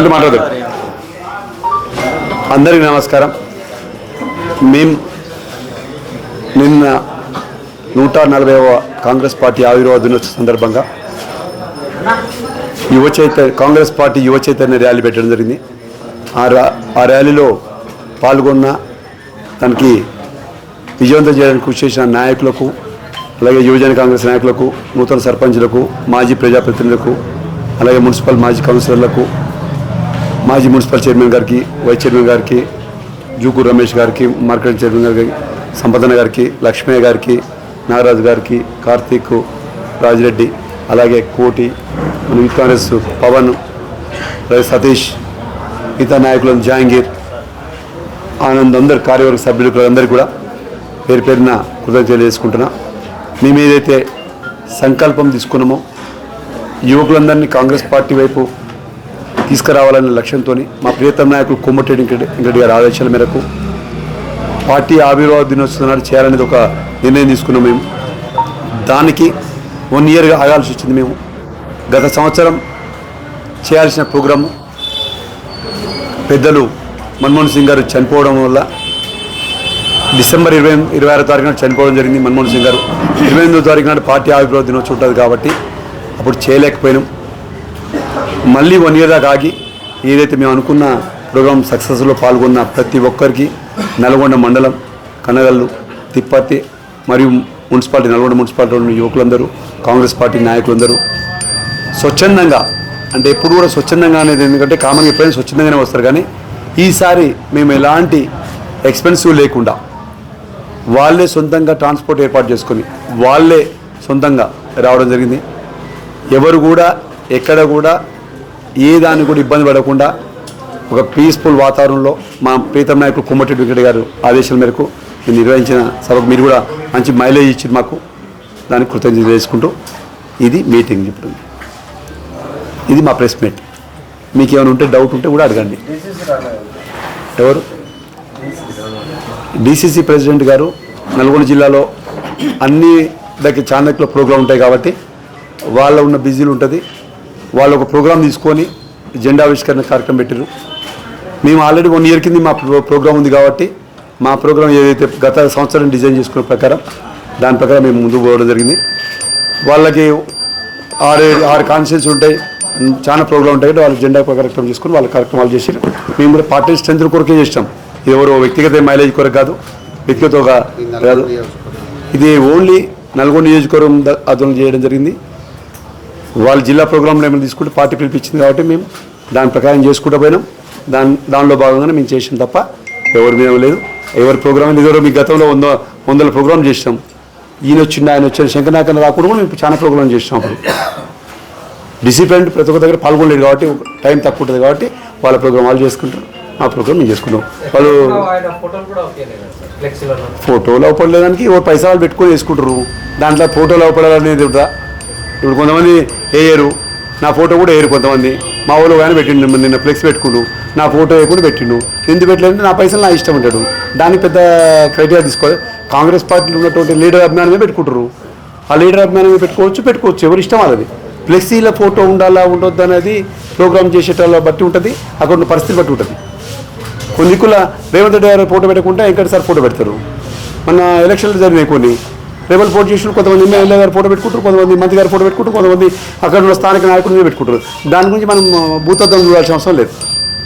ముందు మాట్లాడదు. అందరికీ నమస్కారం. మేము నిన్న 140వ కాంగ్రెస్ పార్టీ ఆవిర్భావ దినోత్సవ సందర్భంగా కాంగ్రెస్ పార్టీ యువ చైతన్య ర్యాలీ పెట్టడం జరిగింది. ఆ ర్యాలీలో పాల్గొన్న దానికి విజయవంతం చేయడానికి కృషి చేసిన నాయకులకు, అలాగే యువజన కాంగ్రెస్ నాయకులకు, నూతన సర్పంచులకు, మాజీ ప్రజాప్రతినిధులకు, అలాగే మున్సిపల్ మాజీ కౌన్సిలర్లకు, మాజీ మున్సిపల్ చైర్మన్ గారికి, వైస్ చైర్మన్ గారికి, జూకూరు రమేష్ గారికి, మార్కెట్ చైర్మన్ గారికి, సంపదన్న గారికి, లక్ష్మయ్య గారికి, నాగరాజు గారికి, కార్తీక్, రాజిరెడ్డి, అలాగే కోటి, యూత్ కాంగ్రెస్ పవన్, సతీష్, మిగతా నాయకులను జహాంగీర్, ఆనంద్, అందరు కార్యవర్గ సభ్యులకు అందరికీ కూడా పేరు పేరున కృతజ్ఞతలు చేసుకుంటున్నా. మేము ఏదైతే సంకల్పం తీసుకున్నామో యువకులందరినీ కాంగ్రెస్ పార్టీ వైపు తీసుకురావాలనే లక్ష్యంతో మా ప్రియతమ నాయకులు కోమటిరెడ్డి వెంకటరెడ్డి గారి ఆదేశాల మేరకు పార్టీ ఆవిర్భావ దినోత్సవం నాడు చేయాలనేది ఒక నిర్ణయం తీసుకున్నాం. మేము దానికి 1 ఇయర్గా ఆగాల్సి వచ్చింది. మేము గత సంవత్సరం చేయాల్సిన ప్రోగ్రాము పెద్దలు మన్మోహన్ సింగ్ గారు చనిపోవడం వల్ల డిసెంబర్ 26వ తారీఖున చనిపోవడం జరిగింది. మన్మోహన్ సింగ్ గారు 28వ తారీఖు నాడు పార్టీ ఆవిర్భావ దినోత్సవం ఉంటుంది కాబట్టి అప్పుడు చేయలేకపోయినాం. మళ్ళీ 1 ఇయర్ దాకా ఆగి ఏదైతే మేము అనుకున్న ప్రోగ్రాం సక్సెస్లో పాల్గొన్న ప్రతి ఒక్కరికి నల్గొండ మండలం, కనగల్లు, తిప్పర్తి మరియు మున్సిపాలిటీ, నల్గొండ మున్సిపాలిటీలోని యువకులందరూ, కాంగ్రెస్ పార్టీ నాయకులందరూ స్వచ్ఛందంగా, అంటే ఎప్పుడు కూడా స్వచ్ఛందంగా అనేది, ఎందుకంటే కామన్గా ఎప్పుడైనా స్వచ్ఛందంగానే వస్తారు, కానీ ఈసారి మేము ఎలాంటి ఎక్స్పెన్సివ్ లేకుండా వాళ్ళే సొంతంగా ట్రాన్స్పోర్ట్ ఏర్పాటు చేసుకొని వాళ్ళే సొంతంగా రావడం జరిగింది. ఎవరు కూడా ఎక్కడ కూడా ఏ దాన్ని కూడా ఇబ్బంది పడకుండా ఒక పీస్ఫుల్ వాతావరణంలో మా ప్రీతం నాయకులు కోమటిరెడ్డి వెంకటరెడ్డి గారు ఆదేశాల మేరకు మేము నిర్వహించిన సభకు మీరు కూడా మంచి మైలేజ్ ఇచ్చింది మాకు. దానికి కృతజ్ఞతలు చేసుకుంటూ ఇది మీటింగ్. ఇప్పుడు ఇది మా ప్రెస్ మీట్. మీకు ఏమైనా ఉంటే డౌట్ ఉంటే కూడా అడగండి. ఎవరు డిసిసి ప్రెసిడెంట్ గారు నల్గొండ జిల్లాలో అన్ని దగ్గర చాందక్లో ప్రోగ్రాం ఉంటాయి కాబట్టి వాళ్ళ ఉన్న బిజీలు ఉంటుంది. వాళ్ళు ఒక ప్రోగ్రాం తీసుకొని జెండా ఆవిష్కరణ కార్యక్రమం పెట్టారు. మేము ఆల్రెడీ 1 ఇయర్ కింద మా ప్రోగ్రాం ఉంది కాబట్టి మా ప్రోగ్రాం ఏదైతే గత సంవత్సరం డిజైన్ చేసుకున్న ప్రకారం దాని ప్రకారం మేము ముందుకు పోవడం జరిగింది. వాళ్ళకి 6 కాన్స్టిట్యూన్స్ ఉంటాయి, చాలా ప్రోగ్రాం ఉంటాయి. వాళ్ళు జెండా కార్యక్రమం చేసుకుని వాళ్ళ కార్యక్రమాలు చేసి మేము కూడా పార్టీ స్ట్రెంత్ కొరకే చేస్తాం. ఇది ఎవరో వ్యక్తిగత మైలేజ్ కొరకు కాదు, వ్యక్తిగతంగా కాదు. ఇది ఓన్లీ నల్గొండ నియోజకవర్గం అదనం చేయడం జరిగింది. వాళ్ళ జిల్లా ప్రోగ్రాంలో ఏమైనా తీసుకుంటే పార్టీ పిలిపించింది కాబట్టి మేము దాని ప్రకారం చేసుకుంటూ పోయినాం. దానిలో భాగంగానే మేము చేసాం తప్ప ఎవరి మీద లేదు. ఎవరి ప్రోగ్రాం ఇదివరకు మీ గతంలో 100 ప్రోగ్రాం చేసినాం. ఆయన వచ్చిన శంకరనాయకన్న రాకుండా కూడా మేము చాలా ప్రోగ్రాం చేసినాం. అప్పుడు డిసిప్లిన్ ప్రతి ఒక్క దగ్గర పాల్గొనలేదు కాబట్టి టైం తక్కువ ఉంటుంది కాబట్టి వాళ్ళ ప్రోగ్రాం వాళ్ళు చేసుకుంటారు, మా ప్రోగ్రాం మేము చేసుకుంటాం. వాళ్ళు ఫోటోలు అవపడలేదానికి పైసా వాళ్ళు పెట్టుకొని వేసుకుంటారు. దాంట్లో ఫోటోలు అవపడాలనేది ఉంటుందా? ఇప్పుడు కొంతమంది వేయరు, నా ఫోటో కూడా వేయరు. కొంతమంది మా ఊళ్ళో కానీ పెట్టిండు, నిన్న ఫ్లెక్స్ పెట్టుకుండు, నా ఫోటో వేయకుండా పెట్టిండు. ఎందుకు పెట్టలేదంటే నా పైసలు నా ఇష్టం ఉంటాడు. దానికి పెద్ద క్రైటీరియా తీసుకోవాలి. కాంగ్రెస్ పార్టీలో ఉన్నటువంటి లీడర్ అభిమానమే పెట్టుకుంటారు. ఆ లీడర్ అభిమానమే పెట్టుకోవచ్చు, ఎవరి ఇష్టం అది. ఫ్లెక్సీలో ఫోటో ఉండాలా ఉండొద్దు అనేది ప్రోగ్రామ్ చేసేటోళ్ళ బట్టి ఉంటుంది, అక్కడ ఉన్న పరిస్థితి బట్టి ఉంటుంది. కొన్ని దిక్కుల రేవంత్ రెడ్డి గారు ఫోటో పెట్టకుండా వెంకట సార్ ఫోటో పెడతారు. మన ఎలక్షన్లు జరిగినాయి కొన్ని రేవల్ పోటీ చేసిన కొంతమంది ఎమ్మెల్యే గారు ఫోటో పెట్టుకుంటారు, కొంతమంది మంత్రి గారు ఫోటో పెట్టుకుంటారు, కొంతమంది అక్కడ ఉన్న స్థానిక నాయకులు పెట్టుకుంటారు. దాని గురించి మనం భూతత్వం చూడాల్సిన అవసరం లేదు.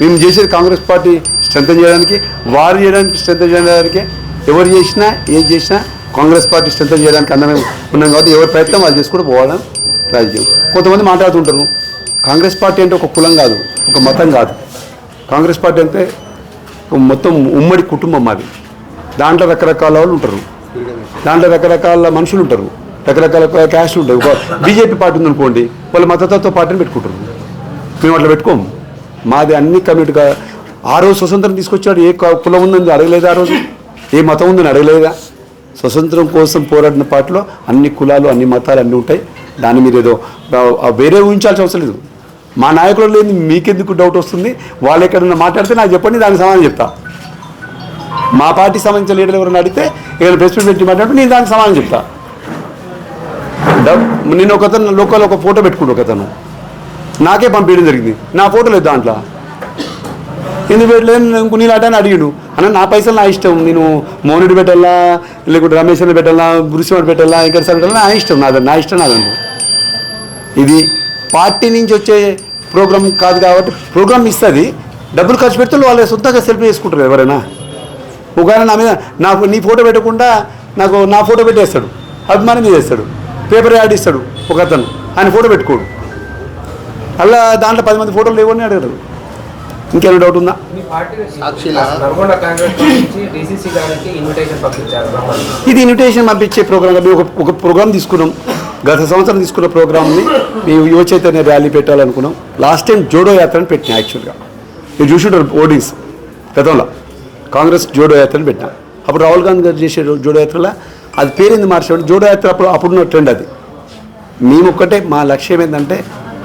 మేము చేసేది కాంగ్రెస్ పార్టీ స్ట్రెంథన్ చేయడానికి, వారు చేయడానికి స్ట్రెంథన్ చేయడానికి. ఎవరు చేసినా ఏం చేసినా కాంగ్రెస్ పార్టీ స్ట్రెంథన్ చేయడానికి అందరం ఉన్నాం కాబట్టి ఎవరి ప్రయత్నం వాళ్ళు చేసుకుంటూ పోవడం రాజకీయం. కొంతమంది మాట్లాడుతుంటారు కాంగ్రెస్ పార్టీ అంటే ఒక కులం కాదు, ఒక మతం కాదు. కాంగ్రెస్ పార్టీ అంటే మొత్తం ఉమ్మడి కుటుంబం మాది. దాంట్లో రకరకాల వాళ్ళు ఉంటారు, దాంట్లో రకరకాల మనుషులు ఉంటారు, రకరకాల క్యాస్ట్లు ఉంటాయి. బీజేపీ పార్టీ ఉందనుకోండి, వాళ్ళు మతతత్వ పార్టీని పెట్టుకుంటారు. మేము అట్లా పెట్టుకోము. మాది అన్ని కమ్యూనిటీగా. ఆ రోజు స్వతంత్రం తీసుకొచ్చాడు, ఏ కులం ఉందని అడగలేదా? ఆ రోజు ఏ మతం ఉందని అడగలేదా? స్వతంత్రం కోసం పోరాడిన పార్టీలో అన్ని కులాలు, అన్ని మతాలు అన్నీ ఉంటాయి. దాన్ని మీరు ఏదో వేరే ఊహించాల్సిన అవసరం లేదు. మా నాయకులు లేని మీకెందుకు డౌట్ వస్తుంది? వాళ్ళు ఎక్కడన్నా మాట్లాడితే నాకు చెప్పండి, దానికి సమాధానం చెప్తా. మా పార్టీ సంబంధించిన లీడర్లు ఎవరైనా అడిగితే ఏదైనా ప్రెస్ మీట్ పెట్టి మాట్లాడితే నేను దానికి సమాధానం చెప్తా. నేను ఒకతను లోకల్ ఒక ఫోటో పెట్టుకుంటూ ఒకతను నాకే పంపించడం జరిగింది. నా ఫోటో లేదు దాంట్లో. ఎందుకు పెట్టలేదు ఇంకో నీలాట అని అడిగాడు. అన్న నా పైసలు నా ఇష్టం, నేను మోహనుడి పెట్టాలా లేకుంటే రమేష్ అని పెట్టాలా గురుశివుడు పెట్టాలా ఇంకా సార్ పెట్టాలా నా ఇష్టం, నా ఇష్టం నాదండి. ఇది పార్టీ నుంచి వచ్చే ప్రోగ్రామ్ కాదు కాబట్టి ప్రోగ్రామ్ ఇస్తుంది, డబ్బులు ఖర్చు పెడితే వాళ్ళు సొంతంగా సెల్ఫీ చేసుకుంటారు ఎవరైనా. ఒకవేళ నా మీద నీ ఫోటో పెట్టకుండా నాకు నా ఫోటో పెట్టేస్తాడు, అభిమానం చేస్తాడు, పేపర్ యాడ్ ఇస్తాడు ఒక అతను, ఆయన ఫోటో పెట్టుకోడు, అలా దాంట్లో 10 మంది ఫోటోలు లేవని అడగడు. ఇంకేమైనా డౌట్ ఉందా? ఇది ఇన్విటేషన్ పంపించే ప్రోగ్రామ్. ఒక ప్రోగ్రామ్ తీసుకున్నాం, గత సంవత్సరం తీసుకున్న ప్రోగ్రామ్ని మేము యువ చైతన్య ర్యాలీ పెట్టాలనుకున్నాం. లాస్ట్ టైం జోడో యాత్రని పెట్టినా. యాక్చువల్గా మీరు చూసుంటారు ఓటింగ్స్, గతంలో కాంగ్రెస్ జోడో యాత్రని పెట్టినా. అప్పుడు రాహుల్ గాంధీ గారు చేసే జోడో యాత్రలో అది పేరుంది మార్చాడు. జోడో యాత్ర అప్పుడున్న ట్రెండ్ అది. మేమొక్కటే మా లక్ష్యం ఏంటంటే,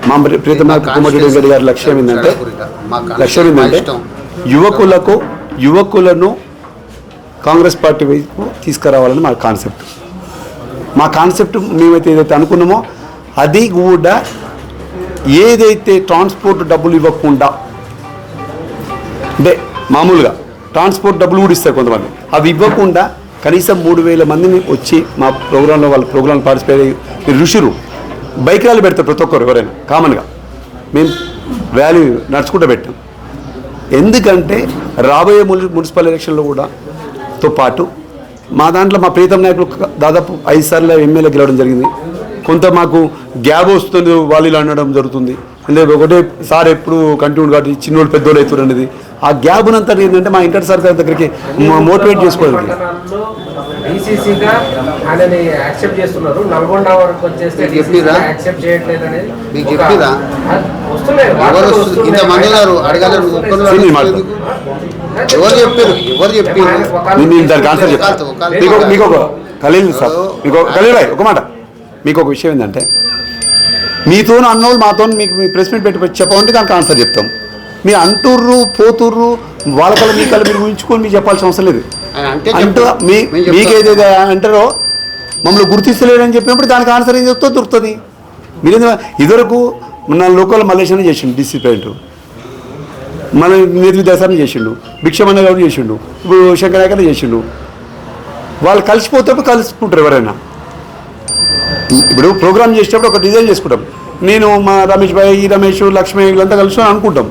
మా ప్రీతమ కుమారెడ్డి రెడ్డి గారి లక్ష్యం ఏంటంటే యువకులను కాంగ్రెస్ పార్టీ వైపు తీసుకురావాలని మా కాన్సెప్ట్. మా కాన్సెప్ట్ మేమైతే ఏదైతే అనుకున్నామో అది కూడా ఏదైతే ట్రాన్స్పోర్ట్ డబ్బులు ఇవ్వకుండా, అంటే మామూలుగా ట్రాన్స్పోర్ట్ డబ్బులు కూడా ఇస్తారు కొంతమంది, అవి ఇవ్వకుండా కనీసం 3,000 మందిని వచ్చి మా ప్రోగ్రాంలో వాళ్ళ ప్రోగ్రాంలో పార్టిసిపేట్ అయ్యి ఋషులు బైక్ ర్యాలీ పెడతారు ప్రతి ఒక్కరు ఎవరైనా కామన్గా. మేము ర్యాలీ నడుచుకుంటూ పెట్టాం. ఎందుకంటే రాబోయే మున్సిపల్ ఎలక్షన్లో కూడా తో పాటు మా దాంట్లో మా ప్రీతం నాయకులు దాదాపు 5 సార్లు ఎమ్మెల్యే గెలవడం జరిగింది. కొంత మాకు గ్యాప్ వస్తుంది, వాళ్ళు అనడం జరుగుతుంది. అంటే ఒకటే సార్ ఎప్పుడు కంటిన్యూ కాబట్టి చిన్నోళ్ళు పెద్దోళ్ళు అవుతారు అనేది. ఆ గ్యాప్ అంతా ఏంటంటే మా వెంకట సార్ దగ్గరికి మోటివేట్ చేసుకోవాలి. దానికి ఆన్సర్ చెప్తాను. మీకు ఒక ఖలీల్ సార్, ఖలీల్ భాయ్ ఒక మాట, మీకు ఒక విషయం ఏంటంటే, మీతో అన్నోళ్ళు మాతో మీకు మీ ప్రెస్ మీట్ పెట్టి చెప్పమంటే దానికి ఆన్సర్ చెప్తాం. మీరు అంటుర్రు పోతుర్రు వాళ్ళకల్లా మీ కల్లా మీరు ఊహించుకొని మీకు చెప్పాల్సిన అవసరం లేదు. అంటూ మీకు ఏదైతే అంటారో మమ్మల్ని గుర్తిస్తలేదని చెప్పినప్పుడు దానికి ఆన్సర్ ఏం చెప్తా దొరుకుతుంది. మీరు ఇదివరకు నా లోకల్ మల్లేశ్వరం చేసిండు డిసిప్లైన్, మన నిర్విద్యాసాన్ని చేసిండు, భిక్షమన్న గౌడ్ చేసిండు, ఇప్పుడు శంకరాయకర్ చేసిండు. వాళ్ళు కలిసిపోతే కలుసుకుంటారు ఎవరైనా. ఇప్పుడు ప్రోగ్రామ్ చేసేటప్పుడు ఒక డిజైన్ చేసుకుంటాం. నేను మా రమేష్ భాయ్, రమేష్, లక్ష్మి వీళ్ళంతా కలిసి అనుకుంటాం.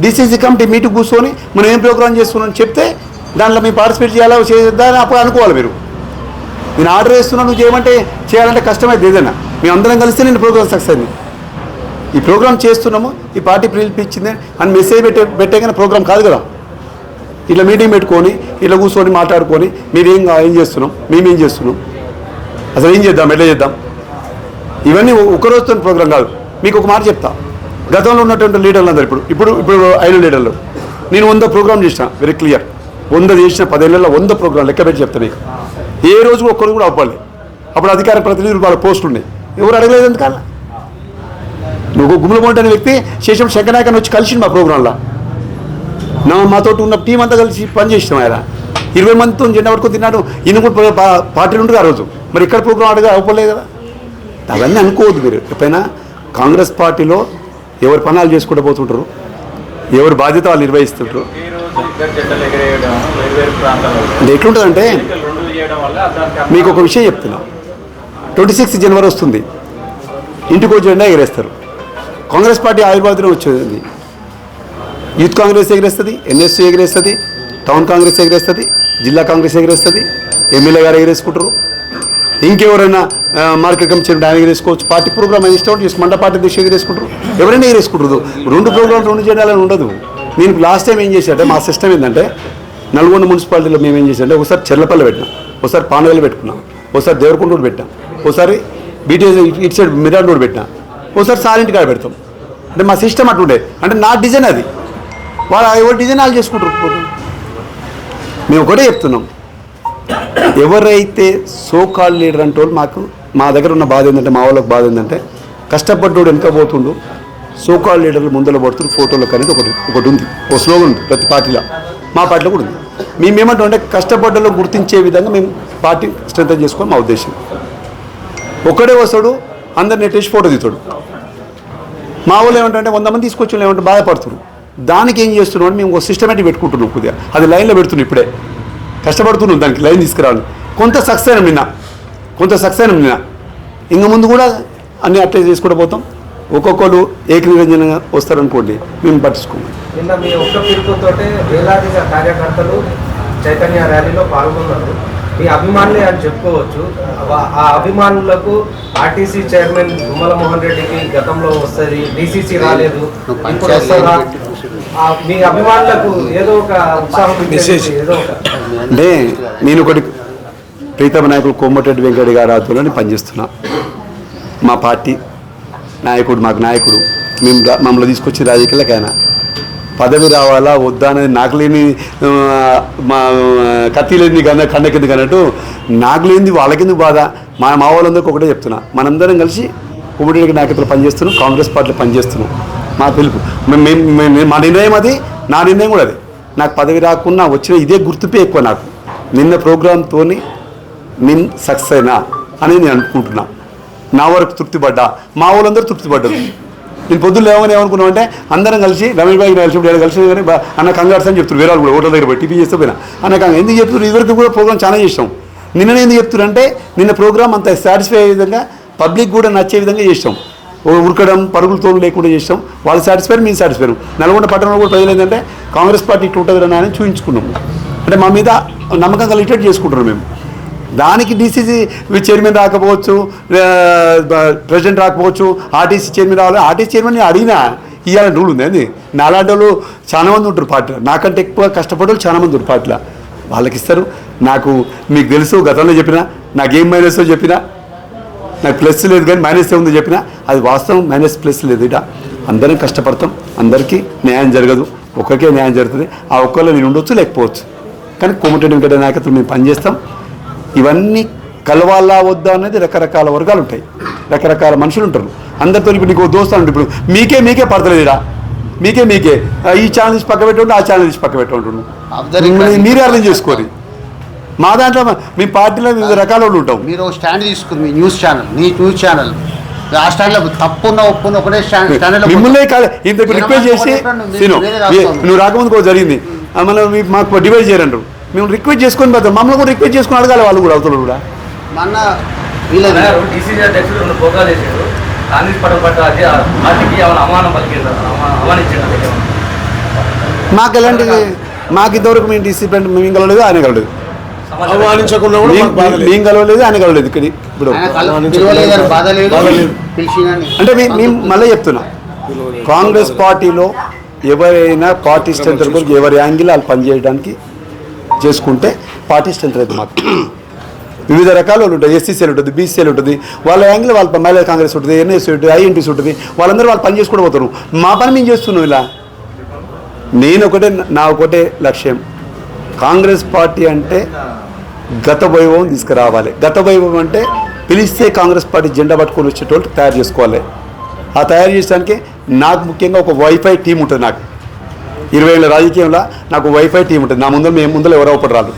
డిసిసి కమిటీ మీటింగ్ కూర్చొని మనం ఏం ప్రోగ్రామ్ చేస్తున్నాం చెప్తే దాంట్లో మేము పార్టిసిపేట్ చేయాలా చేద్దామని అప్పుడు అనుకోవాలి. నేను ఆర్డర్ వేస్తున్నాను నువ్వు చేయమంటే చేయాలంటే కష్టమైంది. ఏదైనా మేము అందరం కలిస్తే నేను ప్రోగ్రామ్ సక్సెస్ అయింది. ఈ ప్రోగ్రామ్ చేస్తున్నాము, ఈ పార్టీ పిలిపించింది అని మెసేజ్ పెట్టే కానీ ప్రోగ్రామ్ కాదు కదా. ఇట్లా మీటింగ్ పెట్టుకొని ఇట్లా కూర్చొని మాట్లాడుకొని ఏం చేస్తున్నాం, మేమేం చేస్తున్నాం, అసలు ఏం చేద్దాం, ఎట్లా చేద్దాం, ఇవన్నీ ఒకరోజుతో ప్రోగ్రాం కాదు. మీకు ఒక మాట చెప్తా, గతంలో ఉన్నటువంటి లీడర్లు అందరు ఇప్పుడు అయిన లీడర్లు నేను 100 ప్రోగ్రామ్ చేసిన, వెరీ క్లియర్. 100 చేసిన 10 ఏళ్ళలో 100 ప్రోగ్రాం లెక్క పెట్టి చెప్తాను నీకు. ఏ రోజు ఒక్కరు కూడా అవ్వాలి. అప్పుడు అధికార ప్రతినిధులు వాళ్ళ పోస్టులు ఉన్నాయి, ఎవరు అడగలేదు ఎందుకల్లా. నువ్వు గుమ్మలమోంటి అనే వ్యక్తి శేషం శంకరనాయకని వచ్చి కలిసిండు మా ప్రోగ్రాంలో. మాతో ఉన్న టీం అంతా కలిసి పనిచేసినాం. ఆయన 20 మందితో జెండా పట్టుకొని తిన్నాడు. ఈయన కూడా పార్టీలు ఉంటుంది ఆ రోజు. మరి ఇక్కడ ప్రోగ్రాం అడగా అవ్వలేదు కదా. అవన్నీ అనుకోవద్దు మీరు. ఎప్పుడైనా కాంగ్రెస్ పార్టీలో ఎవరు పనాలు చేసుకుంటూ పోతుంటారు, ఎవరు బాధ్యత వాళ్ళు నిర్వహిస్తుంటారు. ఎట్లుంటుందంటే మీకు ఒక విషయం చెప్తున్నా, 26 జనవరి వస్తుంది, ఇంటికి జెండా ఎగరేస్తారు. కాంగ్రెస్ పార్టీ ఆవిర్భావంలో వచ్చేది. యూత్ కాంగ్రెస్ ఎగరేస్తుంది, ఎన్ఎస్సీ ఎగరేస్తుంది, టౌన్ కాంగ్రెస్ ఎగరేస్తుంది, జిల్లా కాంగ్రెస్ ఎగరేస్తుంది, ఎమ్మెల్యే గారు ఎగరేసుకుంటారు. ఇంకెవరైనా మార్కెట్ కమిటీ ఆయన ఎగరేసుకోవచ్చు. పార్టీ ప్రోగ్రామ్ అయిన ఇష్టం చేసి మండల పార్టీ దిశ ఎగరేసుకుంటారు, ఎవరైనా ఎగరేసుకుంటారు. 2 ప్రోగ్రాంలు 2 జెండాలని ఉండదు. నేను లాస్ట్ టైం ఏం చేశానంటే, మా సిస్టమ్ ఏంటంటే, నల్గొండ మున్సిపాలిటీలో మేము ఏం చేసామంటే, ఒకసారి చెర్లపల్లి పెట్టినాం, ఒకసారి పానవేలు పెట్టుకున్నాం, ఒకసారి దేవరకొండ రోడ్ పెట్టాం, ఒకసారి బీటీఎస్ ఇటు సైడ్ మిరాడ్ రోడ్ పెట్టినా, ఒకసారి సారింటి కాడ పెడతాం. అంటే మా సిస్టమ్ అటుండే. అంటే నా డిజైన్ అది, వాళ్ళు ఎవరి డిజైన్ వాళ్ళు చేసుకుంటారు. మేము ఒకటే చెప్తున్నాం, ఎవరైతే సోకాల్ లీడర్ అంటే మాకు మా దగ్గర ఉన్న బాధ ఏంటంటే, మా వాళ్ళకి బాధ ఏంటంటే, కష్టపడ్డోడు వెనక పోతుండు, సోకాల్ లీడర్లు ముందర పడుతున్నారు ఫోటోలకు అనేది ఒకటి ఉంది, ఒక స్లోగన్ ఉంది ప్రతి పార్టీలో. మా పార్టీలో కూడా ఉంది. మేమేమంటామంటే, కష్టపడ్డలో గుర్తించే విధంగా మేము పార్టీ స్ట్రెంథన్ చేసుకోవాలి మా ఉద్దేశం. ఒక్కడే వస్తాడు, అందరు నెట్టేసి ఫోటో తీస్తాడు. మా వాళ్ళు ఏమంటే 100 మంది తీసుకొచ్చి ఏమంటే బాధపడుతున్నారు. దానికి ఏం చేస్తున్నాం అంటే మేము ఒక సిస్టమేటిక్ పెట్టుకుంటున్నాం కొద్దిగా, అది లైన్లో పెడుతున్నాం ఇప్పుడే, కష్టపడుతున్నాం దానికి లైన్ తీసుకురావాలి. కొంత సక్సెస్ అయినా నిన్న ఇంకా ముందు కూడా అన్నీ అట్లే చేసుకుంటూ పోతాం. ఒక్కొక్కరు ఏకనిరంజనంగా వస్తారనుకోండి, మేము పట్టించుకోము. నిన్న మీ ఒక్క పిలుపుతోటే వేలాదిగా కార్యకర్తలు చైతన్య ర్యాలీలో పాల్గొన్నారు. మీ అభిమానులే అని చెప్పుకోవచ్చు. ఆ అభిమానులకు ఆర్టీసీ చైర్మన్ తుమ్మల మోహన్ రెడ్డికి గతంలో వస్తుంది, డీసీసీ రాలేదు, ఇప్పుడు వస్తుందా? మీ అభిమానులకు ఏదో ఒక ఉత్సాహం ఏదో ఒక అంటే నేను ఒకటి ప్రీతమ నాయకుడు కోమటిరెడ్డి వెంకరెడ్డి గారి ఆధ్వర్యంలో పనిచేస్తున్నా. మా పార్టీ నాయకుడు, మాకు నాయకుడు, మేము మమ్మల్ని తీసుకొచ్చి రాజకీయాలకు ఆయన పదవి రావాలా వద్దా అనేది నాకు లేని మా కత్తి లేని కండ కింద అన్నట్టు నాకు లేనిది వాళ్ళకెందుకు బాధ. మా వాళ్ళందరికీ ఒకటే చెప్తున్నా, మనందరం కలిసి కోమటిరెడ్డి నాయకత్వంలో పనిచేస్తున్నాం, కాంగ్రెస్ పార్టీలో పనిచేస్తున్నాం. మా పిలుపు మా నిర్ణయం అది, నా నిర్ణయం కూడా అది. నాకు పదవి రాకున్నా వచ్చిన ఇదే గుర్తుపే ఎక్కువ నాకు. నిన్న ప్రోగ్రాంతో నేను సక్సెస్ అయినా అని నేను అనుకుంటున్నా. నా వరకు తృప్తి పడ్డా, మా వాళ్ళందరూ తృప్తి పడ్డారు. నేను పొద్దున్న ఏమనుకున్నాం అంటే అందరం కలిసి రమేష్ బాబు కలిసి కానీ అన్న కంగార్స్ అని చెప్తున్నారు. వేరే వాళ్ళు కూడా హోటల్ దగ్గర పోయి టీపీ చేస్తే పోయినా అన్న కంగా ఎందుకు చెప్తున్నారు. ఇదివరకు కూడా ప్రోగ్రామ్ చాలా చేసాం. నిన్ననే ఎందుకు చెప్తున్నారు అంటే నిన్న ప్రోగ్రామ్ అంత సాటిస్ఫై అయ్యే విధంగా, పబ్లిక్ కూడా నచ్చే విధంగా చేసాం. ఉరకడం పరుగులతో లేకుండా చేసాం. వాళ్ళు సాటిస్ఫైర్, మేము సాటిస్ఫైర్. నల్గొండ పట్టణంలో కూడా ప్రజలు ఏంటంటే కాంగ్రెస్ పార్టీ ఇట్లా ఉంటుంది అని చూపించుకున్నాము. అంటే మా మీద నమ్మకం కలిగేటట్టు చేసుకుంటున్నాం మేము. దానికి డీసీసీ చైర్మన్ రాకపోవచ్చు, ప్రెసిడెంట్ రాకపోవచ్చు, ఆర్టీసీ చైర్మన్ రావాలి. ఆర్టీసీ చైర్మన్ అడిగినా ఇవ్వాలని రూల్ ఉంది. అది నాలాంటి వాళ్ళు చాలామంది ఉంటారు పార్టీలో, నాకంటే ఎక్కువ కష్టపడే వాళ్ళు చాలామంది ఉంటారు పార్టీలో. వాళ్ళకి ఇస్తారు. నాకు మీకు తెలుసు, గతంలో చెప్పినా నాకేం మైనస్ చెప్పినా, నాకు ప్లస్ లేదు కానీ మైనస్ ఏముందో చెప్పినా అది వాస్తవం. మైనస్ ప్లస్ లేదు. ఇట అందరం కష్టపడతాం, అందరికీ న్యాయం జరగదు, ఒక్కరికే న్యాయం జరుగుతుంది. ఆ ఒక్కరిలో నేను ఉండొచ్చు, లేకపోవచ్చు. కానీ కోమటిరెడ్డి వెంకటరెడ్డి నాయకత్వం మేము పనిచేస్తాం. ఇవన్నీ కలవాలా వద్దా అనేది రకరకాల వర్గాలు ఉంటాయి, రకరకాల మనుషులు ఉంటారు. అందరితో ఇప్పుడు నీకు దోస్తాను ఉంటాడు. ఇప్పుడు మీకే పడతలేదు ఇడా, మీకే ఈ ఛానల్ తీసి పక్క పెట్టి ఆ ఛానల్ తీసి పక్క పెట్టి ఉంటుండు. మీరే అర్థం చేసుకోరు. మా దాంట్లో మీ పార్టీలో వివిధ రకాల వాళ్ళు ఉంటాం. మీరు స్టాండ్ తీసుకుని మీ న్యూస్ ఛానల్ ఆ స్టాండ్లో తప్పున్న ఒప్పున్న ఒకటే స్టాండ్ మిమ్మల్ని ఇంత రిక్వెస్ట్ చేసి నువ్వు రాకముందు జరిగింది మనం మాకు డివైడ్ చేయరంటారు. మేము రిక్వెస్ట్ చేసుకొని పోతాం, మమ్మల్ని కూడా రిక్వెస్ట్ చేసుకొని అడగాలి వాళ్ళు కూడా, అవతల కూడా. మన డీసీసీ అధ్యక్షుడు రెండు ప్రోగ్రాలు చేశారు. కాంగ్రెస్ పట్టం పట్ల పార్టీకి ఏమైనా అవమానం పలికిందా, అవమానించారు? మాకు ఎలాంటిది, మాకు ఇంతవరకు మేము డిసిప్లిన్ మేము కలవలేదు, ఆయన కలవలేదు. మేము కలవలేదు, ఆయన కలవలేదు. ఇక్కడ ఇప్పుడు అంటే మేము మళ్ళీ చెప్తున్నా, కాంగ్రెస్ పార్టీలో ఎవరైనా పార్టీ స్ట్రెంత్ కొరకు ఎవరి యాంగిల్ వాళ్ళు పనిచేయడానికి చేసుకుంటే పార్టీ స్ట్రెంత్ అయితే మాకు వివిధ రకాలు ఉంటుంది. ఎస్సీసీలు ఉంటుంది, బీసీలు ఉంటుంది, వాళ్ళ యాంగిల్ వాళ్ళ మహిళా కాంగ్రెస్ ఉంటుంది, ఎన్ఎస్సీ ఉంటుంది, ఐఎన్టీసీ ఉంటుంది. వాళ్ళందరూ వాళ్ళు పని చేసుకుంటూ పోతారు. మా పని మేము చేస్తున్నాం. ఇలా నా ఒకటే లక్ష్యం, కాంగ్రెస్ పార్టీ అంటే గత వైభవం తీసుకురావాలి. గత వైభవం అంటే పిలిస్తే కాంగ్రెస్ పార్టీ జెండా పట్టుకొని వచ్చేటోళ్ళు తయారు చేసుకోవాలి. ఆ తయారు చేయడానికి నాకు ముఖ్యంగా ఒక వైఫై టీం ఉంటుంది. నాకు 20 ఏళ్ళ రాజకీయంలో నాకు వైఫై టీం ఉంటుంది. నా ముందర ఎవరో ఒకటి రాదు.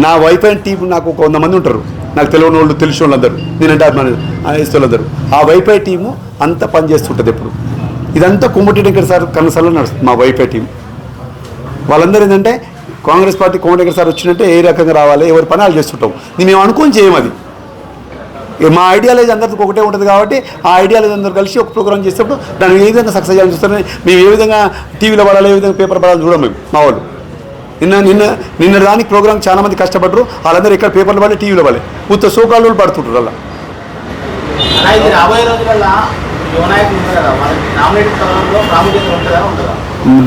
నా వైఫై టీం నాకు ఒక 100 మంది ఉంటారు. నాకు తెలియని వాళ్ళు, తెలిసిన వాళ్ళందరూ, నేనంటే వాళ్ళందరూ. ఆ వైఫై టీము అంతా పనిచేస్తుంటుంది. ఎప్పుడు ఇదంతా కోమటిరెడ్డి వెంకట సార్ కన్నసార్లు నడుస్తుంది. మా వైఫై టీం వాళ్ళందరూ ఏంటంటే కాంగ్రెస్ పార్టీ కోమటిరెడ్డి వెంకట సార్ వచ్చినట్టే ఏ రకంగా రావాలి, ఎవరి పనాలు చేస్తుంటాం. మేము అనుకొని చేయం. అది మా ఐడియాలజీ అందరికీ ఒకటే ఉంటుంది కాబట్టి ఆ ఐడియాలజీ అందరూ కలిసి ఒక ప్రోగ్రామ్ చేసేటప్పుడు దాన్ని ఏ విధంగా సక్సెస్ చేయాలని చూస్తారని మేము ఏ విధంగా టీవీలో పడాలి, ఏ విధంగా పేపర్ పడాలని చూడం మేము. మా వాళ్ళు నిన్న దానికి ప్రోగ్రామ్ చాలా మంది కష్టపడరు. వాళ్ళందరూ ఇక్కడ పేపర్లు పడి, టీవీలో పడాలి, ఉత్త సోకాళ్ళు పడుతుంటారు. అలా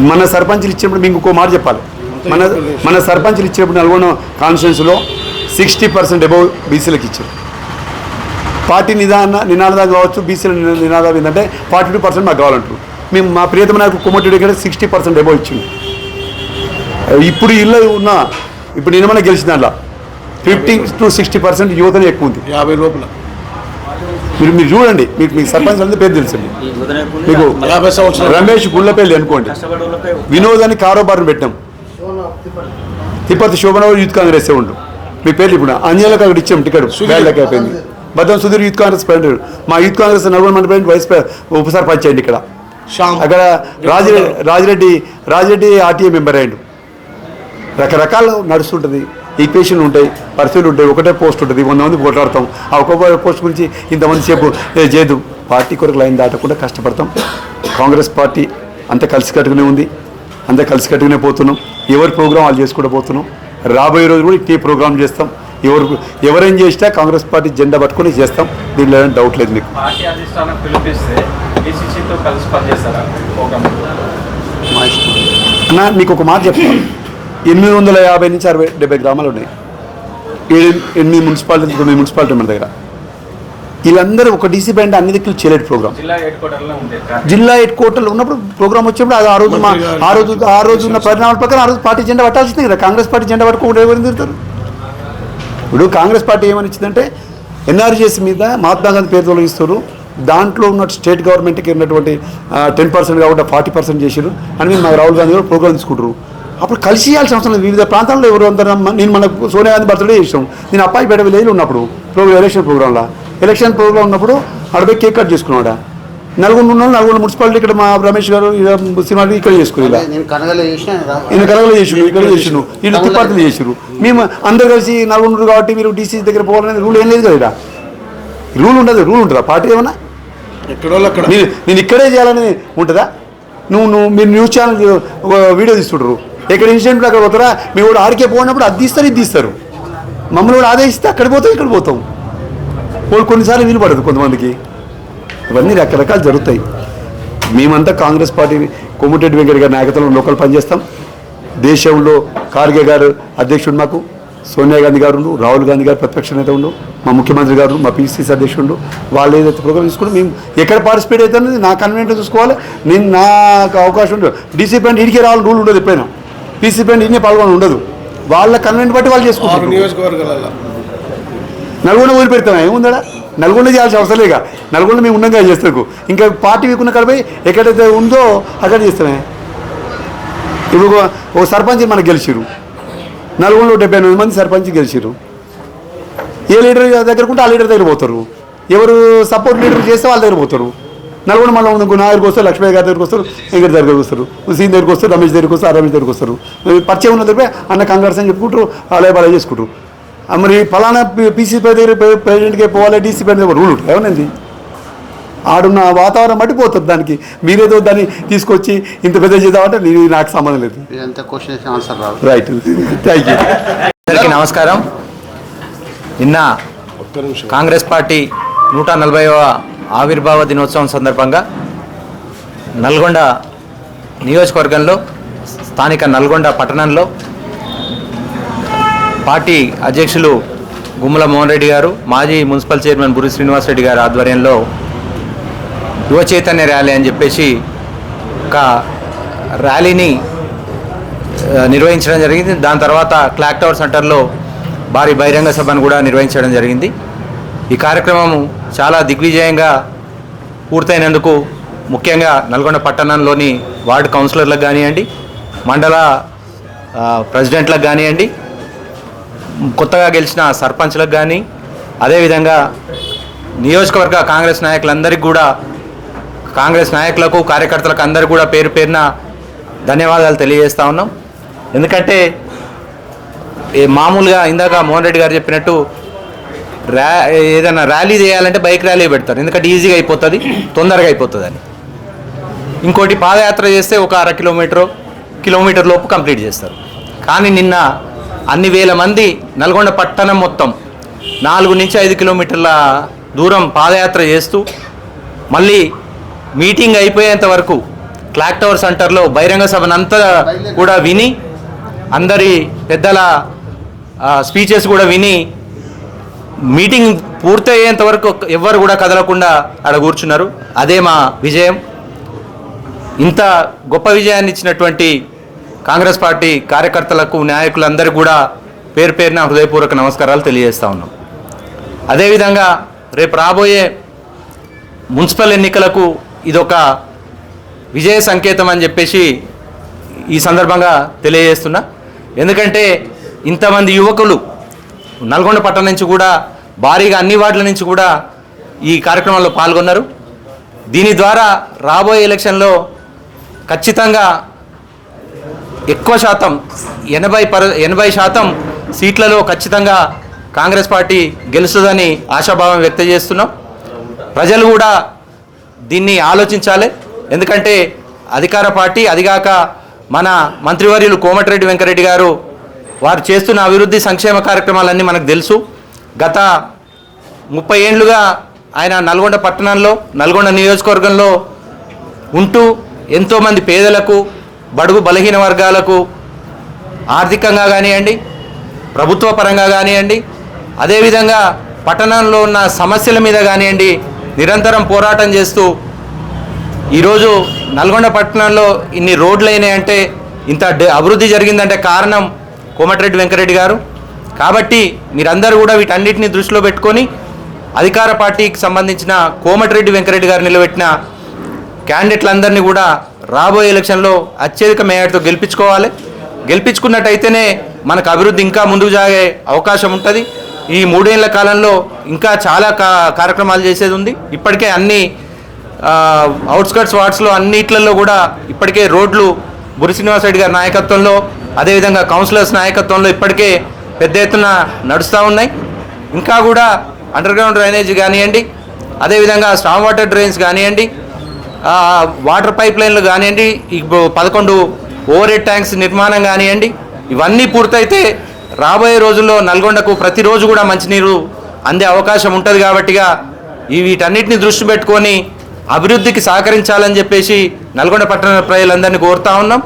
మన సర్పంచ్లు ఇచ్చినప్పుడు మీకు ఇంకో మాట చెప్పాలి. మన సర్పంచ్లు ఇచ్చినప్పుడు నల్గొండ కాన్స్టిట్యున్సీలో 60% అబౌవ్ బీసీలకు ఇచ్చారు. పార్టీ నినాదం కావచ్చు, బీసీల నినాదం ఏంటంటే 42% మాకు కావాలంటారు. మేము మా ప్రియతమ నాయకుడు కోమటిరెడ్డి కంటే 60% అబౌవ్ ఇచ్చింది. ఇప్పుడు ఇల్లు ఇప్పుడు నిన్న గెలిచిన దాంట్లో 50 to 60% యువతనే ఎక్కువ ఉంది. 50 లోపల మీరు చూడండి. మీకు సర్పంచ్ అందరూ పేరు తెలుసండి. మీకు రమేష్ గుళ్ళపల్లి అనుకోండి, వినోద్ అని కారోబార్ని పెట్టాం. తిప్పతి శోభనరావు యూత్ కాంగ్రెస్ ఉండు. మీ పేర్లు ఇప్పుడు అంజలకు అక్కడ ఇచ్చాం టికెట్, బ్యాడ్లకి అయిపోయింది. బద్దం సుధీర్ యూత్ కాంగ్రెస్ ప్రెసిడెంట్. మా యూత్ కాంగ్రెస్ నల్గొండ మండలి వైస్ ఉప సర్పంచ్ అయ్యింది. ఇక్కడ అక్కడ రాజిరెడ్డి ఆర్టీఏ మెంబర్ అయ్యాడు. రకరకాలు నడుస్తుంటుంది, ఈక్వేషన్లు ఉంటాయి, పరిస్థితులు ఉంటాయి. ఒకటే పోస్ట్ ఉంటుంది, 100 మంది పోట్లాడతాం. ఆ ఒక్కొక్క పోస్ట్ గురించి ఇంతమంది సేపు చేయదు. పార్టీ కొరకు లైన్ దాటకుండా కష్టపడతాం. కాంగ్రెస్ పార్టీ అంత కలిసికట్టుగానే ఉంది, అంత కలిసికట్టుగానే పోతున్నాం. ఎవరి ప్రోగ్రాం వాళ్ళు చేసుకుంటూ పోతున్నాం. రాబోయే రోజు కూడా ఇట్టే ప్రోగ్రాం చేస్తాం. ఎవరేం చేసినా కాంగ్రెస్ పార్టీ జెండా పట్టుకొని చేస్తాం. దీనిలో డౌట్ లేదు మీకు. పార్టీ అధిష్టానం పిలిపిస్తే DCCతో కలిసి పనిచేస్తారా ప్రోగ్రామ్? అన్న మీకు ఒక మాట చెప్తాను. 850 నుంచి 70 గ్రామాలు ఉన్నాయి. 8 మున్సిపాలిటీ 9 మున్సిపాలిటీ మన దగ్గర. వీళ్ళందరూ ఒక డీసీ బ్యాండ్ అన్ని దిక్కులు చేయలేడు ప్రోగ్రామ్. జిల్లా హెడ్ క్వార్టర్లో ఉన్నప్పుడు ప్రోగ్రామ్ వచ్చినప్పుడు అది ఆ రోజు ఉన్న పరిణామాల ప్రకారం ఆ రోజు పార్టీ జెండా పట్టాల్సిందే కదా. కాంగ్రెస్ పార్టీ జెండా పట్టుకుంటే ఎవరిని తిరుగుతారు? ఇప్పుడు కాంగ్రెస్ పార్టీ ఏమని ఇచ్చిందంటే ఎన్ఆర్జీఎస్ మీద మహాత్మా గాంధీ పేరు తొలగిస్తారు. దాంట్లో ఉన్న స్టేట్ గవర్నమెంట్కి ఉన్నటువంటి 10% కాబట్టి 40% చేశారు అని మాకు రాహుల్ గాంధీ గారు ప్రోగ్రామ్ తీసుకుంటారు. అప్పుడు కలిసి చేయాల్సిన అవసరం లేదు. వివిధ ప్రాంతాల్లో ఎవరు అందరూ నేను మనకు సోనియా గాంధీ బర్త్డే చేసాం. నేను అప్పాయిపేట విలేజ్లో ఉన్నప్పుడు ఎలక్షన్ ప్రోగ్రామ్ ఉన్నప్పుడు అడపై కేక్ కట్ చేసుకున్నాడు. నల్గొండ మున్సిపాలిటీ ఇక్కడ మా రమేష్ గారు సినిమాలు ఇక్కడ చేసుకుని ఈయన కనగలో చేసిండు, ఇక్కడ చేసిండు, వీళ్ళు తిప్పార్తలు చేసారు. మేము అందరు కలిసి నల్గొండ కాబట్టి మీరు డీసీ దగ్గర పోవాలనేది రూల్ ఏం లేదు కదా. రూల్ ఉంటుందా పార్టీ ఏమన్నా? నేను ఇక్కడే చేయాలని ఉంటుందా? మీరు న్యూస్ ఛానల్ వీడియో తీస్తుంటారు, ఎక్కడ ఇన్సిడెంట్లు అక్కడ పోతారా? మేము కూడా ఆడికే పోయినప్పుడు అది తీస్తారు, ఇది తీస్తారు. మమ్మల్ని కూడా ఆదేశిస్తే అక్కడ పోతాం, ఇక్కడ పోతాం. కొన్నిసార్లు వీలు పడదు కొంతమందికి. ఇవన్నీ రకరకాలు జరుగుతాయి. మేమంతా కాంగ్రెస్ పార్టీ కోమటిరెడ్డి వెంకట గారి నాయకత్వంలో లోకల్ పనిచేస్తాం. దేశంలో ఖార్గే గారు అధ్యక్షుడు, మాకు సోనియా గాంధీ గారు, రాహుల్ గాంధీ గారు ప్రతిపక్ష నేత ఉండు, మా ముఖ్యమంత్రి గారు, మా పిసిసి అధ్యక్షుడు, వాళ్ళు ఏదైతే ప్రోగ్రామ్ తీసుకుంటే మేము ఎక్కడ పార్టిసిపేట్ అవుతుంది నా కన్వీనియంట్ చూసుకోవాలి. నేను నాకు అవకాశం ఉండదు. డీసీ ప్యాంట్ ఇడికే రావాలని రూల్ ఉండదు. ఎప్పుడైనా పీసీ ప్యాంట్ ఇన్నే పాల్గొని ఉండదు. వాళ్ళ కన్వీనియంట్ బట్టి వాళ్ళు చేసుకుంటారు. నియోజకవర్గాలలో నల్గొండ వదిలిపెడతాం ఏముందా? నల్గొండ చేయాల్సిన అవసరం లేక నల్గొండ మేము ఉండగా చేస్తాకు. ఇంకా పార్టీ వీకున్న కడపై ఎక్కడైతే ఉందో అక్కడ చేస్తామే. ఇప్పుడు ఓ సర్పంచ్ మనకు గెలిచిరు. నల్గొండలో 78 మంది సర్పంచ్ గెలిచిరు. ఏ లీడర్ దగ్గరకు ఉంటే ఆ లీడర్ దగ్గర పోతారు. ఎవరు సపోర్ట్ లీడర్ చేస్తే వాళ్ళ దగ్గర పోతారు. నల్గొండ మళ్ళీ నా దగ్గరికి వస్తారు, లక్ష్మీ గారి దగ్గరికి వస్తారు, వెంకట దగ్గరికి వస్తారు, సీన్ దగ్గరికి వస్తారు, రమేష్ దగ్గరికి వస్తారు, రమేష్ దగ్గరికి వస్తారు. పరిచయం ఉన్న దగ్గర అన్న కంగారు అని చెప్పుకుంటారు, అలాగే బాగా చేసుకుంటారు. మరి ఫలానా పీసీ దగ్గర ప్రెసిడెంట్కే పోవాలి, డీసీ దగ్గర రూల్ ఉంటుంది. ఏమనేది ఆడున్న వాతావరణం బట్టి పోతుంది. దానికి మీరేదో దాన్ని తీసుకొచ్చి ఇంత పెద్ద చేద్దామంటే నాకు సంబంధం లేదు. Right, thank you. అందరికీ నమస్కారం. నిన్న కాంగ్రెస్ పార్టీ 140వ ఆవిర్భావ దినోత్సవం సందర్భంగా నల్గొండ నియోజకవర్గంలో స్థానిక నల్గొండ పట్టణంలో పార్టీ అధ్యక్షులు గుమ్మల మోహన్ రెడ్డి గారు, మాజీ మున్సిపల్ చైర్మన్ బురి శ్రీనివాస్ రెడ్డి గారి ఆధ్వర్యంలో యువ చైతన్య ర్యాలీ అని చెప్పేసి ఒక ర్యాలీని నిర్వహించడం జరిగింది. దాని తర్వాత క్లాక్ టవర్ సెంటర్లో భారీ బహిరంగ సభను కూడా నిర్వహించడం జరిగింది. ఈ కార్యక్రమం చాలా దిగ్విజయంగా పూర్తయినందుకు ముఖ్యంగా నల్గొండ పట్టణంలోని వార్డు కౌన్సిలర్లకు కానివ్వండి, మండల ప్రెసిడెంట్లకు కానివ్వండి, కొత్తగా గెలిచిన సర్పంచ్లకు కానీ, అదేవిధంగా నియోజకవర్గ కాంగ్రెస్ నాయకులందరికీ కూడా, కాంగ్రెస్ నాయకులకు కార్యకర్తలకు అందరికీ కూడా పేరు పేరున ధన్యవాదాలు తెలియజేస్తూ ఉన్నాం. ఎందుకంటే మామూలుగా ఇందాక మోహన్ రెడ్డి గారు చెప్పినట్టు ఏదైనా ర్యాలీ చేయాలంటే బైక్ ర్యాలీ పెడతారు, ఎందుకంటే ఈజీగా అయిపోతుంది, తొందరగా అయిపోతుంది అని. ఇంకోటి పాదయాత్ర చేస్తే ఒక అర కిలోమీటర్ లోపు కంప్లీట్ చేస్తారు. కానీ నిన్న అన్ని వేల మంది నల్గొండ పట్టణం మొత్తం 4 నుంచి 5 కిలోమీటర్ల దూరం పాదయాత్ర చేస్తూ మళ్ళీ మీటింగ్ అయిపోయేంత వరకు క్లాక్ టవర్ సెంటర్లో బహిరంగ సభనంతా కూడా విని, అందరి పెద్దల స్పీచెస్ కూడా విని, మీటింగ్ పూర్తయ్యేంత వరకు ఎవ్వరు కూడా కదలకుండా ఆడ కూర్చున్నారు. అదే మా విజయం. ఇంత గొప్ప విజయాన్ని ఇచ్చినటువంటి కాంగ్రెస్ పార్టీ కార్యకర్తలకు, నాయకులందరికీ కూడా పేరు పేరున హృదయపూర్వక నమస్కారాలు తెలియజేస్తూ ఉన్నాం. అదేవిధంగా రేపు రాబోయే మున్సిపల్ ఎన్నికలకు ఇదొక విజయ సంకేతం అని చెప్పేసి ఈ సందర్భంగా తెలియజేస్తున్నా. ఎందుకంటే ఇంతమంది యువకులు నల్గొండ పట్టణం నుంచి కూడా భారీగా అన్ని వార్డుల నుంచి కూడా ఈ కార్యక్రమంలో పాల్గొన్నారు. దీని ద్వారా రాబోయే ఎలక్షన్లో ఖచ్చితంగా ఎక్కువ శాతం 80% సీట్లలో ఖచ్చితంగా కాంగ్రెస్ పార్టీ గెలుస్తుందని ఆశాభావం వ్యక్తం చేస్తున్నాం. ప్రజలు కూడా దీన్ని ఆలోచించాలి. ఎందుకంటే అధికార పార్టీ, అదిగాక మన మంత్రివర్యులు కోమటిరెడ్డి వెంకరెడ్డి గారు వారు చేస్తున్న అభివృద్ధి సంక్షేమ కార్యక్రమాలన్నీ మనకు తెలుసు. గత 30 ఏళ్లుగా ఆయన నల్గొండ పట్టణంలో, నల్గొండ నియోజకవర్గంలో ఉంటూ ఎంతోమంది పేదలకు, బడుగు బలహీన వర్గాలకు ఆర్థికంగా కానివ్వండి, ప్రభుత్వ పరంగా కానివ్వండి, అదేవిధంగా పట్టణంలో ఉన్న సమస్యల మీద కానివ్వండి నిరంతరం పోరాటం చేస్తూ ఈరోజు నల్గొండ పట్టణంలో ఇన్ని రోడ్లు అయినాయంటే, ఇంత అభివృద్ధి జరిగిందంటే కారణం కోమటిరెడ్డి వెంకరెడ్డి గారు. కాబట్టి మీరందరూ కూడా వీటన్నిటిని దృష్టిలో పెట్టుకొని అధికార పార్టీకి సంబంధించిన కోమటిరెడ్డి వెంకరెడ్డి గారు నిలబెట్టిన క్యాండిడేట్లందరినీ కూడా రాబోయే ఎలక్షన్లో అత్యధిక మేయర్తో గెలిపించుకోవాలి. గెలిపించుకున్నట్టయితేనే మనకు అభివృద్ధి ఇంకా ముందుకు సాగే అవకాశం ఉంటుంది. ఈ 3 ఏళ్ల కాలంలో ఇంకా చాలా కార్యక్రమాలు చేసేది ఉంది. ఇప్పటికే అన్ని అవుట్స్కట్స్ వార్డ్స్లో అన్నిట్లలో కూడా ఇప్పటికే రోడ్లు బురి శ్రీనివాస్ రెడ్డి గారి నాయకత్వంలో, అదేవిధంగా కౌన్సిలర్స్ నాయకత్వంలో ఇప్పటికే పెద్ద ఎత్తున నడుస్తూ ఉన్నాయి. ఇంకా కూడా అండర్గ్రౌండ్ డ్రైనేజ్ కానివ్వండి, అదేవిధంగా స్టామ్ వాటర్ డ్రైన్స్ కానివ్వండి, వాటర్ పైప్ లైన్లు కానివ్వండి, 11 ఓవర్ హెడ్ ట్యాంక్స్ నిర్మాణం కానివ్వండి, ఇవన్నీ పూర్తయితే రాబోయే రోజుల్లో నల్గొండకు ప్రతిరోజు కూడా మంచినీరు అందే అవకాశం ఉంటుంది. కాబట్టిగా వీటన్నిటిని దృష్టి పెట్టుకొని అభివృద్ధికి సహకరించాలని చెప్పేసి నల్గొండ పట్టణ ప్రజలందరినీ కోరుతా ఉన్నాం.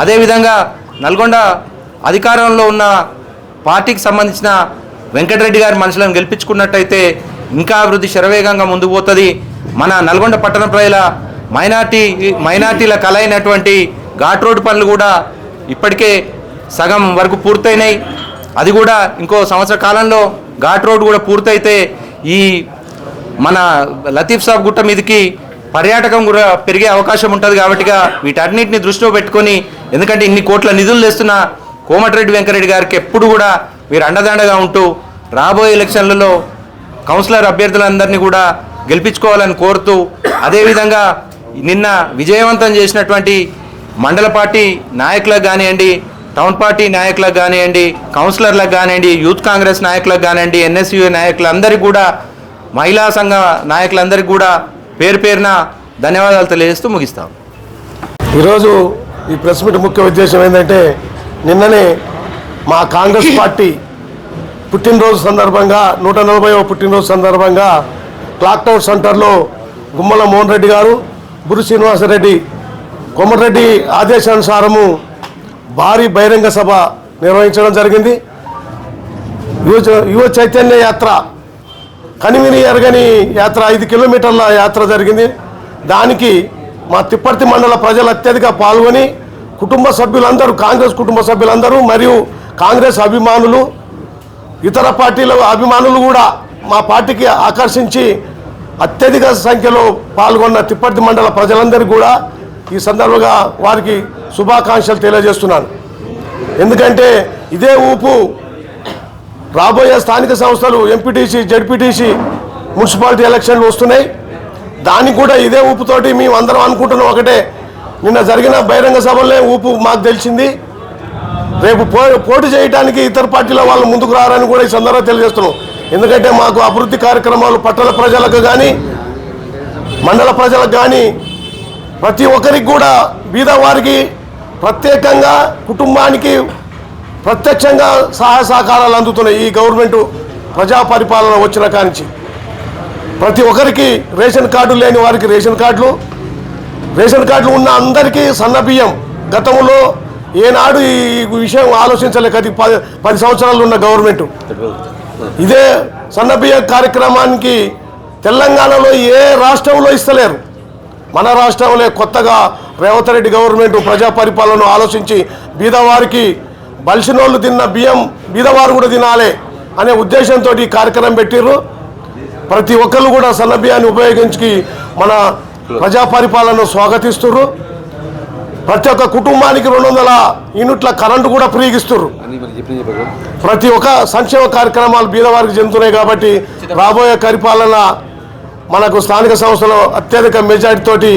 అదేవిధంగా నల్గొండ అధికారంలో ఉన్న పార్టీకి సంబంధించిన వెంకటరెడ్డి గారి మనుషులను గెలిపించుకున్నట్టయితే ఇంకా అభివృద్ధి శరవేగంగా ముందుకు పోతుంది. మన నల్గొండ పట్టణ ప్రజల మైనార్టీల కళ అయినటువంటి ఘాట్ రోడ్డు పనులు కూడా ఇప్పటికే సగం వరకు పూర్తయినాయి. అది కూడా ఇంకో సంవత్సర కాలంలో ఘాట్ రోడ్ కూడా పూర్తయితే ఈ మన లతీఫ్ సాబ్ గుట్ట మీదకి పర్యాటకం కూడా పెరిగే అవకాశం ఉంటుంది. కాబట్టిగా వీటన్నిటిని దృష్టిలో పెట్టుకొని, ఎందుకంటే ఇన్ని కోట్ల నిధులు తెస్తున్న కోమటిరెడ్డి వెంకరెడ్డి గారికి ఎప్పుడు కూడా మీరు అండదండగా ఉంటూ రాబోయే ఎలక్షన్లలో కౌన్సిలర్ అభ్యర్థులందరినీ కూడా గెలిపించుకోవాలని కోరుతూ, అదేవిధంగా నిన్న విజయవంతం చేసినటువంటి మండల పార్టీ నాయకులకు కానివ్వండి, టౌన్ పార్టీ నాయకులకు కానివ్వండి, కౌన్సిలర్లకు కానివ్వండి, యూత్ కాంగ్రెస్ నాయకులకు కానివ్వండి, ఎన్ఎస్యూ నాయకులందరికీ కూడా, మహిళా సంఘ నాయకులందరికీ కూడా పేరు పేరున ధన్యవాదాలు తెలియజేస్తూ ముగిస్తాం. ఈరోజు ఈ ప్రెస్ మీట్ ముఖ్య ఉద్దేశం ఏంటంటే, నిన్ననే మా కాంగ్రెస్ పార్టీ పుట్టినరోజు సందర్భంగా 140వ పుట్టినరోజు సందర్భంగా క్లాక్ టవర్ సెంటర్లో గుమ్మల మోహన్ రెడ్డి గారు, బురి శ్రీనివాసరెడ్డి, కోమటిరెడ్డి ఆదేశానుసారము భారీ బహిరంగ సభ నిర్వహించడం జరిగింది. యువ చైతన్య యాత్ర, కనివిని ఎరగని యాత్ర, 5 కిలోమీటర్ల యాత్ర జరిగింది. దానికి మా తిప్పర్తి మండల ప్రజలు అత్యధిక పాల్గొని, కుటుంబ సభ్యులందరూ, కాంగ్రెస్ కుటుంబ సభ్యులందరూ మరియు కాంగ్రెస్ అభిమానులు, ఇతర పార్టీల అభిమానులు కూడా మా పార్టీకి ఆకర్షించి అత్యధిక సంఖ్యలో పాల్గొన్న తిప్పర్తి మండల ప్రజలందరికీ కూడా ఈ సందర్భంగా వారికి శుభాకాంక్షలు తెలియజేస్తున్నాను. ఎందుకంటే ఇదే ఊపు రాబోయే స్థానిక సంస్థలు ఎంపీటీసీ, జడ్పీటీసీ, మున్సిపాలిటీ ఎలక్షన్లు వస్తున్నాయి. దానికి కూడా ఇదే ఊపుతోటి మేము అందరం అనుకుంటున్నాం ఒకటే. నిన్న జరిగిన బహిరంగ సభలే ఊపు మాకు తెలిసింది. రేపు పోటీ చేయడానికి ఇతర పార్టీల వాళ్ళు ముందుకు రారని కూడా ఈ సందర్భంగా తెలియజేస్తున్నాం. ఎందుకంటే మాకు అభివృద్ధి కార్యక్రమాలు పట్టణ ప్రజలకు కానీ, మండల ప్రజలకు కానీ, ప్రతి ఒక్కరికి కూడా, బీదవారికి ప్రత్యేకంగా, కుటుంబానికి ప్రత్యక్షంగా సహాయ సహకారాలు అందుతున్నాయి. ఈ గవర్నమెంట్ ప్రజా పరిపాలన వచ్చిన కానించి ప్రతి ఒక్కరికి రేషన్ కార్డు లేని వారికి రేషన్ కార్డులు, రేషన్ కార్డులు ఉన్న అందరికీ సన్నబియ్యం. గతంలో ఏనాడు ఈ విషయం ఆలోచించలేక 10 సంవత్సరాలు ఉన్న గవర్నమెంట్ ఇదే సన్నబియ్యం కార్యక్రమానికి తెలంగాణలో ఏ రాష్ట్రంలో ఇస్తలేరు. మన రాష్ట్రంలో కొత్తగా రేవంత్ రెడ్డి గవర్నమెంట్ ప్రజా పరిపాలనను ఆలోచించి బీదవారికి బలిసినోళ్ళు తిన్న బియ్యం బీదవారు కూడా తినాలి అనే ఉద్దేశంతో ఈ కార్యక్రమం పెట్టిర్రు. ప్రతి ఒక్కరు కూడా సన్న బియ్యాన్ని ఉపయోగించి మన ప్రజా పరిపాలనను స్వాగతిస్తున్నారు. ప్రతి ఒక్క కుటుంబానికి 200 యూనిట్ల కరెంటు కూడా ఫ్రీగా ఇస్తున్నారు. ప్రతి ఒక్క సంక్షేమ కార్యక్రమాలు బీదవారికి చెందుతున్నాయి. కాబట్టి రాబోయే పరిపాలన మనకు స్థానిక సంస్థలో అత్యధిక మెజార్టీ తోటి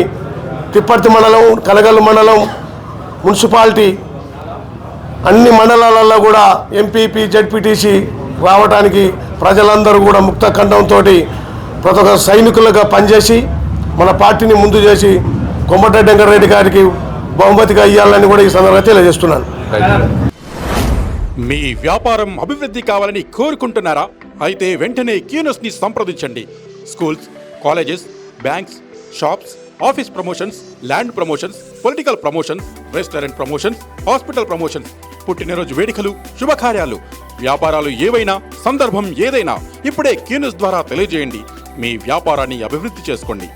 తిప్పర్తి మండలం, కనగల్లు మండలం, మున్సిపాలిటీ అన్ని మండలాలలో కూడా ఎంపీపీ, జడ్పీటీసీ రావడానికి ప్రజలందరూ కూడా ముక్త ఖండంతో ప్రతి ఒక్క సైనికులుగా పనిచేసి మన పార్టీని ముందు చేసి కోమటిరెడ్డి వెంకటరెడ్డి గారికి బహుమతిగా ఇవ్వాలని కూడా ఈ సందర్భంగా తెలియజేస్తున్నాను. మీ వ్యాపారం అభివృద్ధి కావాలని కోరుకుంటున్నారా? అయితే వెంటనే క్యూనస్ని సంప్రదించండి. Schools, colleges, banks, shops, office promotions, land promotions, political promotions, restaurant promotions, hospital promotions, పుట్టినరోజు వేడుకలు, శుభకార్యాలు, వ్యాపారాలు ఏవైనా, సందర్భం ఏదైనా ఇప్పుడే క్యూనస్ ద్వారా తెలియజేయండి. మీ వ్యాపారాన్ని అభివృద్ధి చేసుకోండి.